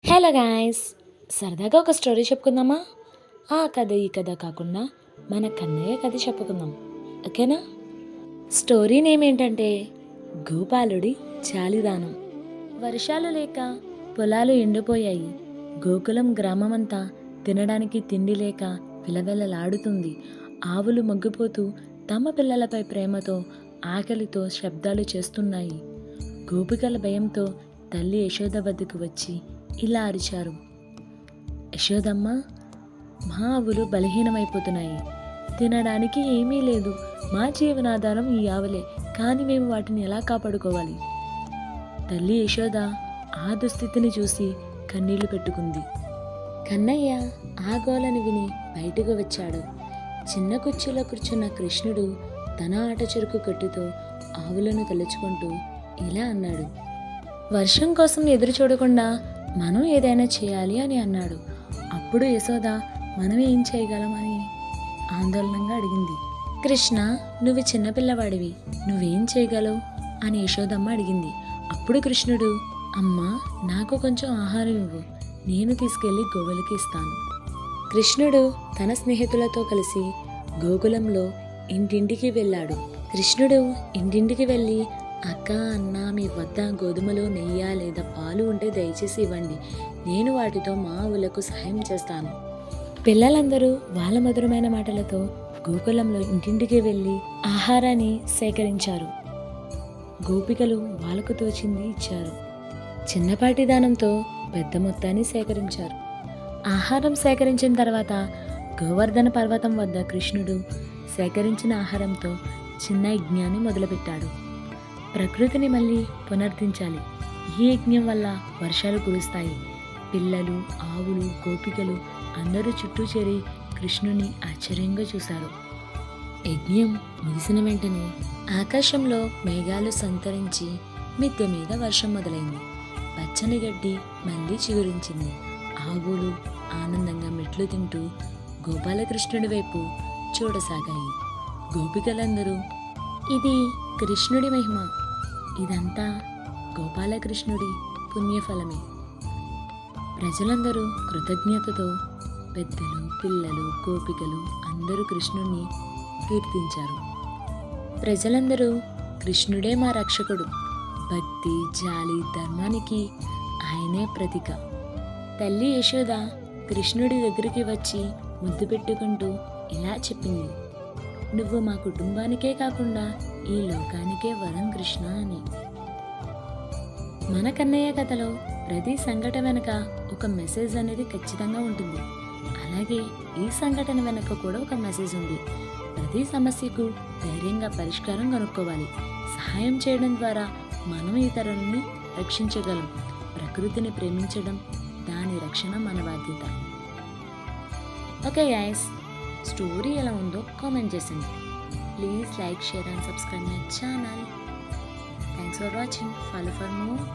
Hello guys, సరదాగా ఒక story చెప్పుకుందామా? ఆ కథ ఈ కథ కాకుండా మన కన్నయ్య కథ చెప్పుకుందాం, ఓకేనా? స్టోరీ నేమ్ ఏంటంటే గోపాలుడి చాలిదానం. వర్షాలు లేక పొలాలు ఎండిపోయాయి. గోకులం గ్రామమంతా తినడానికి తిండి లేక విలవిలలాడుతుంది. ఆవులు మగ్గిపోతూ తమ పిల్లలపై ప్రేమతో ఆకలితో శబ్దాలు చేస్తున్నాయి. గోపికల భయంతో తల్లి యశోద వద్దకు వచ్చి ఇలా అరిచారు. యశోదమ్మ, మా ఆవులు బలహీనమైపోతున్నాయి. తినడానికి ఏమీ లేదు. మా జీవనాధారం ఈ ఆవులే, కానీ మేము వాటిని ఎలా కాపాడుకోవాలి? తల్లి యశోద ఆ దుస్థితిని చూసి కన్నీళ్లు పెట్టుకుంది. కన్నయ్య ఆ గోలని విని బయటకు వచ్చాడు. చిన్న కుర్చీలో కూర్చున్న కృష్ణుడు తన ఆట చెరుకు కట్టుతో ఆవులను తలుచుకుంటూ ఇలా అన్నాడు. వర్షం కోసం ఎదురు చూడకుండా మనం ఏదైనా చేయాలి అని అన్నాడు. అప్పుడు యశోద మనం ఏం చేయగలం అని ఆందోళనగా అడిగింది. కృష్ణ, నువ్వు చిన్నపిల్లవాడివి, నువ్వేం చేయగలవు అని యశోదమ్మ అడిగింది. అప్పుడు కృష్ణుడు, అమ్మా, నాకు కొంచెం ఆహారం ఇవ్వు, నేను తీసుకెళ్లి గోవులకి ఇస్తాను. కృష్ణుడు తన స్నేహితులతో కలిసి గోకులంలో ఇంటింటికి వెళ్ళాడు. కృష్ణుడు ఇంటింటికి వెళ్ళి, అక్క, అన్న, మీ వద్ద గోధుమలు, నెయ్యి లేదా పాలు ఉంటే దయచేసి ఇవ్వండి, నేను వాటితో మా ఆవులకు సహాయం చేస్తాను. పిల్లలందరూ వాళ్ళ మధురమైన మాటలతో గోకులంలో ఇంటింటికి వెళ్ళి ఆహారాన్ని సేకరించారు. గోపికలు వాళ్ళకు తోచింది ఇచ్చారు. చిన్నపాటి దానంతో పెద్ద మొత్తాన్ని సేకరించారు. ఆహారం సేకరించిన తర్వాత గోవర్ధన పర్వతం వద్ద కృష్ణుడు సేకరించిన ఆహారంతో చిన్న యజ్ఞాన్ని మొదలుపెట్టాడు. ప్రకృతిని మళ్ళీ పునర్దించాలి. ఈ యజ్ఞం వల్ల వర్షాలు కురుస్తాయి. పిల్లలు, ఆవులు, గోపికలు అందరూ చుట్టూ చేరి కృష్ణుని ఆశ్చర్యంగా చూశారు. యజ్ఞం ముగిసిన వెంటనే ఆకాశంలో మేఘాలు సంతరించి మిద్దె మీద వర్షం మొదలైంది. పచ్చని గడ్డి మళ్ళీ చిగురించింది. ఆవులు ఆనందంగా మెట్లు తింటూ గోపాలకృష్ణుడి వైపు చూడసాగాయి. గోపికలందరూ, ఇది కృష్ణుడి మహిమ, ఇదంతా గోపాలకృష్ణుడి పుణ్యఫలమే. ప్రజలందరూ కృతజ్ఞతతో పెద్దలు, పిల్లలు, గోపికలు అందరూ కృష్ణుడిని కీర్తించారు. ప్రజలందరూ కృష్ణుడే మా రక్షకుడు, భక్తి, జాలి, ధర్మానికి ఆయనే ప్రతీక. తల్లి యశోద కృష్ణుడి దగ్గరికి వచ్చి ముద్దు పెట్టుకుంటూ ఇలా చెప్పింది, నువ్వు మా కుటుంబానికే కాకుండా ఈ లోకానికే వరం కృష్ణ అని. మన కన్నయ్య కథలో ప్రతి సంఘటన వెనక ఒక మెసేజ్ అనేది ఖచ్చితంగా ఉంటుంది. అలాగే ఈ సంఘటన వెనక కూడా ఒక మెసేజ్ ఉంది. ప్రతి సమస్యకు ధైర్యంగా పరిష్కారం కనుక్కోవాలి. సహాయం చేయడం ద్వారా మనం ఇతరులని రక్షించగలం. ప్రకృతిని ప్రేమించడం, దాని రక్షణ మన బాధ్యత. ఓకే గైస్, స్టోరీ ఎలా ఉందో కామెంట్ చేయండి. Please like, share and subscribe my channel. Thanks for watching. Follow for more.